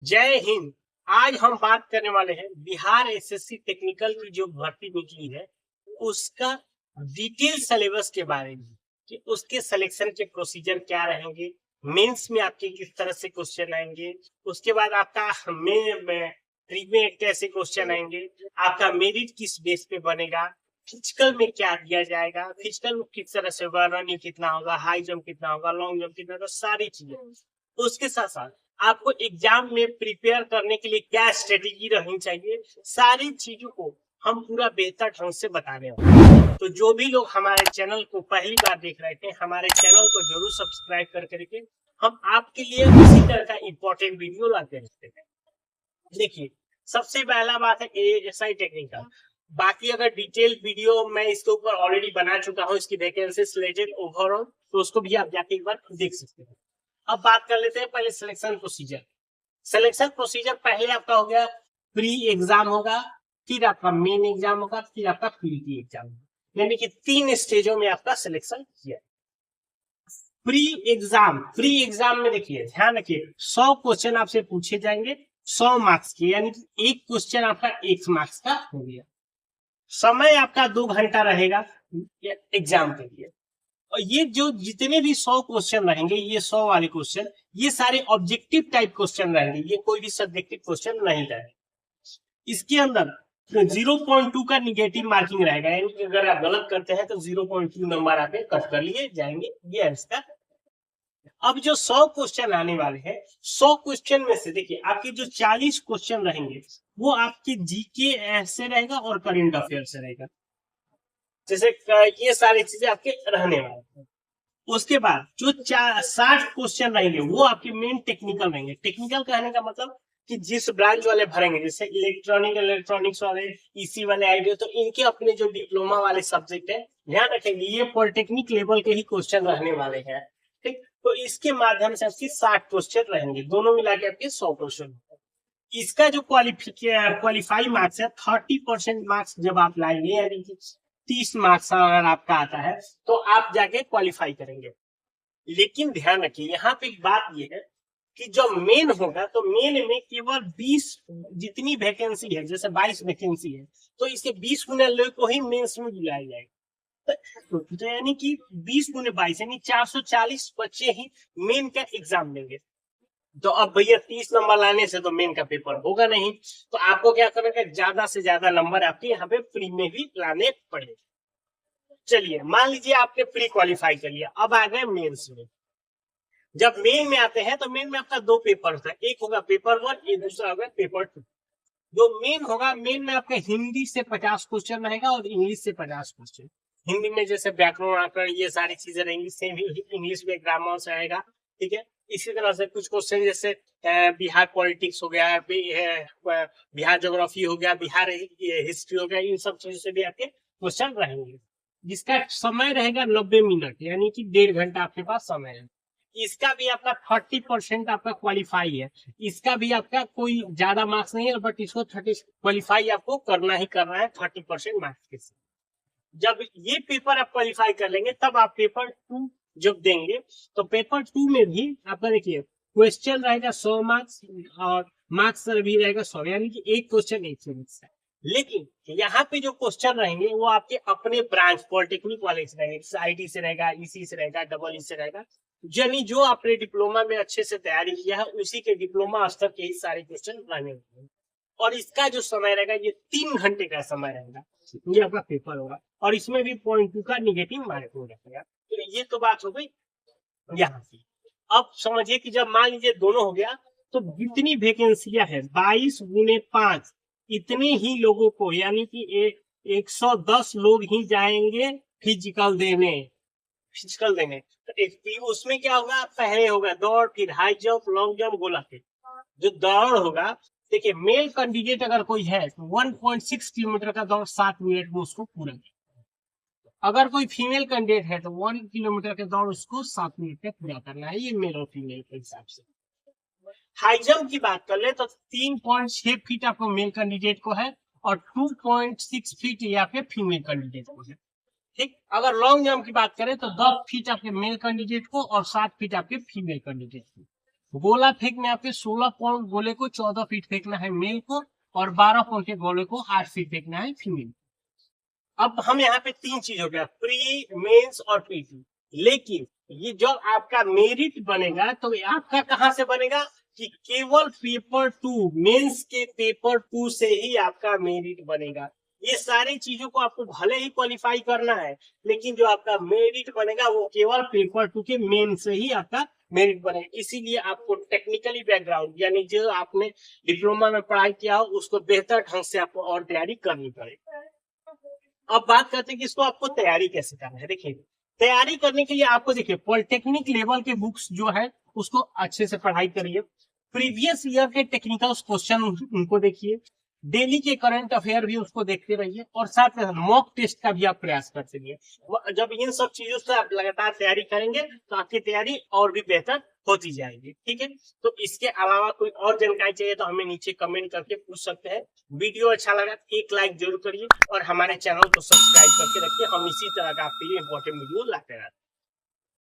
जय हिंद। आज हम बात करने वाले हैं बिहार एसएससी टेक्निकल की जो भर्ती निकली है उसका डिटेल सिलेबस के बारे में कि उसके सिलेक्शन के प्रोसीजर क्या रहेंगे, मेंस में आपके किस तरह से क्वेश्चन आएंगे, उसके बाद आपका प्री में कैसे क्वेश्चन आएंगे, आपका मेरिट किस बेस पे बनेगा, फिजिकल में क्या दिया जाएगा, फिजिकल में किस तरह से होगा, रनिंग कितना होगा, हाई जंप कितना होगा, लॉन्ग जंप कितना होगा, सारी चीजें। उसके साथ साथ आपको एग्जाम में प्रिपेयर करने के लिए क्या स्ट्रेटेजी रहनी चाहिए, सारी चीजों को हम पूरा बेहतर ढंग से बता रहे हैं। तो जो भी लोग हमारे चैनल को पहली बार देख रहे थे, हमारे चैनल को जरूर सब्सक्राइब कर करके हम आपके लिए इसी तरह का इंपॉर्टेंट वीडियो लाते रहते हैं। देखिए, सबसे पहला बात है एएसआई टेक्निकल। बाकी अगर डिटेल वीडियो मैं इसके ऊपर ऑलरेडी बना चुका हूँ, इसकी वैकेंसी रिलेटेड ओवरऑल, तो उसको भी आप जाके एक बार देख सकते हैं। अब बात कर लेते हैं पहले सिलेक्शन प्रोसीजर। सिलेक्शन प्रोसीजर पहले आपका हो गया, प्री एग्जाम होगा, फिर आपका मेन एग्जाम होगा, फिर आपका पीटी एग्जाम होगा, यानी कि 3 स्टेजों में आपका सिलेक्शन किया। प्री एग्जाम में देखिए, ध्यान रखिए, 100 क्वेश्चन आपसे पूछे जाएंगे 100 मार्क्स के, यानी कि एक क्वेश्चन आपका 1 मार्क्स का हो गया। समय आपका 2 घंटा रहेगा एग्जाम के लिए। और ये जो जितने भी 100 क्वेश्चन रहेंगे, ये 100 वाले क्वेश्चन, ये सारे ऑब्जेक्टिव टाइप क्वेश्चन रहेंगे, ये कोई भी सब्जेक्टिव क्वेश्चन नहीं रहेगा। इसके अंदर 0.2 का निगेटिव मार्किंग रहेगा, यानी कि अगर आप गलत करते हैं तो 0.2 नंबर आपके कट कर लिए जाएंगे, ये है इसका। अब जो 100 क्वेश्चन आने वाले हैं, 100 क्वेश्चन में से देखिए आपके जो 40 क्वेश्चन रहेंगे वो आपके जीके से रहेगा और करंट अफेयर से रहेगा, जैसे ये सारी चीजें आपके रहने वाले हैं। उसके बाद जो 60 क्वेश्चन रहेंगे वो आपके मेन टेक्निकल रहेंगे। टेक्निकल कहने का मतलब कि जिस ब्रांच वाले भरेंगे, जैसे इलेक्ट्रॉनिक्स वाले, ईसी वाले, आईटी, तो इनके अपने जो डिप्लोमा वाले सब्जेक्ट है, ध्यान रखेंगे ये पॉलिटेक्निक लेवल के ही क्वेश्चन रहने वाले हैं। ठीक, तो इसके माध्यम से आपके 60 क्वेश्चन रहेंगे, दोनों मिला के आपके 100 क्वेश्चन। इसका जो क्वालिफाई मार्क्स है, 30% मार्क्स जब आप लाएंगे, यानी कि 30 मार्क्स अगर आपका आता है तो आप जाके क्वालिफाई करेंगे। लेकिन ध्यान रखिए, यहाँ पे एक बात ये है कि जो मेन होगा, तो मेन में केवल 20 जितनी वैकेंसी है, जैसे 22 वैकेंसी है, तो इसे 20 गुना लोग को ही मेंस में बुलाया जाएगा। तो यानी कि 20 गुने 22 यानी 440 बच्चे ही मेन का एग्जाम देंगे। तो अब भैया 30 नंबर लाने से तो मेन का पेपर होगा नहीं, तो आपको क्या करना है, ज्यादा से ज्यादा नंबर आपके यहाँ पे प्री में भी लाने पड़ेंगे। चलिए, मान लीजिए आपने प्री क्वालिफाई कर लिया, अब आ गए मेंस में। जब मेन में आते हैं तो मेन में आपका 2 पेपर होता है, एक होगा पेपर 1, एक दूसरा होगा पेपर 2। जो मेन होगा, मेन में आपका हिंदी से 50 क्वेश्चन रहेगा और इंग्लिश से 50 क्वेश्चन। हिंदी में जैसे व्याकरण व्याकरण ये सारी चीजें रहेंगी, सेम इंग्लिश में ग्रामर से आएगा। ठीक है, इसी तरह से कुछ क्वेश्चन जैसे बिहार पॉलिटिक्स हो गया, बिहार ज्योग्राफी हो गया, बिहार हिस्ट्री हो गया, इन सब चीजों से भी आपके क्वेश्चन रहेंगे, जिसका समय रहेगा 90 मिनट, यानी कि 1.5 घंटा आपके पास समय है। इसका भी आपका 30% आपका क्वालिफाई है, इसका भी आपका कोई ज्यादा मार्क्स नहीं है, बट इसको 30 क्वालिफाई आपको करना ही करना है 30% मार्क्स के साथ। जब ये पेपर आप क्वालिफाई कर लेंगे तब आप पेपर 2 जब देंगे, तो पेपर 2 में भी आपका देखिए क्वेश्चन रहेगा 100 मार्क्स और मार्क्स भी रहेगा 100, यानी कि एक क्वेश्चन एक से। लेकिन यहाँ पे जो क्वेश्चन रहेंगे वो आपके अपने ब्रांच पॉलिटेक्निक वाले से रहेंगे, आईटी से रहेगा, ईसी से रहेगा, डबल ई से रहेगा, यानी जो आपने डिप्लोमा में अच्छे से तैयारी किया है उसी के डिप्लोमा स्तर के ही सारे क्वेश्चन रहने होंगे। और इसका जो समय रहेगा ये 3 घंटे का समय रहेगा, ये आपका पेपर होगा, और इसमें भी 0.2 का निगेटिव मार्किंग रहेगा। तो ये तो बात हो गई यहाँ की। अब समझिए कि जब मान लीजिए दोनों हो गया, तो जितनी वैकेंसियां है 22 गुने 5, इतने ही लोगों को, यानी कि 110 लोग ही जाएंगे फिजिकल देने। तो एक उसमें क्या होगा, पहले होगा दौड़, फिर हाई जंप, लॉन्ग जंप, गोला फेंक। जो दौड़ होगा, देखिए मेल कैंडिडेट अगर कोई है तो 1.6 किलोमीटर का दौड़ 7 मिनट में उसको पूरा, अगर कोई फीमेल कैंडिडेट है तो 1 किलोमीटर के दौड़ उसको 7 मिनट में पूरा करना है, ये मेल और फीमेल के हिसाब से। हाई जंप की बात कर ले तो 3.6 फीट आपको मेल कैंडिडेट को है और 2.6 फीट या फिर फीमेल कैंडिडेट को है। ठीक, अगर लॉन्ग जंप की बात करें तो 10 फीट आपके मेल कैंडिडेट को और 7 फीट आपके फीमेल कैंडिडेट को। गोला फेंक में आपके 16 पाउंड गोले को 14 फीट फेंकना है मेल को, और 12 पाउंड के गोले को 8 फीट फेंकना है फीमेल। अब हम यहाँ पे 3 चीज हो गया, प्री, मेंस और पीटी। लेकिन ये जब आपका मेरिट बनेगा तो ये आपका कहाँ से बनेगा कि केवल पेपर 2, मेंस के पेपर 2 से ही आपका मेरिट बनेगा। ये सारी चीजों को आपको भले ही क्वालिफाई करना है, लेकिन जो आपका मेरिट बनेगा वो केवल पेपर 2 के मेन से ही आपका मेरिट बनेगा। इसीलिए आपको टेक्निकली बैकग्राउंड यानी जो आपने डिप्लोमा में पढ़ाई किया हो उसको बेहतर ढंग से आपको और तैयारी करनी पड़ेगी। अब बात करते हैं कि इसको आपको तैयारी कैसे करना है। देखिए, तैयारी करने के लिए आपको देखिए पॉलिटेक्निक लेवल के बुक्स जो है उसको अच्छे से पढ़ाई करिए, प्रीवियस ईयर के टेक्निकल क्वेश्चन उनको देखिए, डेली के करंट अफेयर भी उसको देखते रहिए, और साथ में मॉक टेस्ट का भी आप प्रयास करते रहिए। जब इन सब चीजों से आप लगातार तैयारी करेंगे तो आपकी तैयारी और भी बेहतर होती जाएगी। ठीक है, तो इसके अलावा कोई और जानकारी चाहिए तो हमें नीचे कमेंट करके पूछ सकते हैं। वीडियो अच्छा लगा एक लाइक जरूर करिए और हमारे चैनल को सब्सक्राइब करके रखिए, हम इसी तरह का आपके लिए इंपॉर्टेंट वीडियो लाते रहते हैं।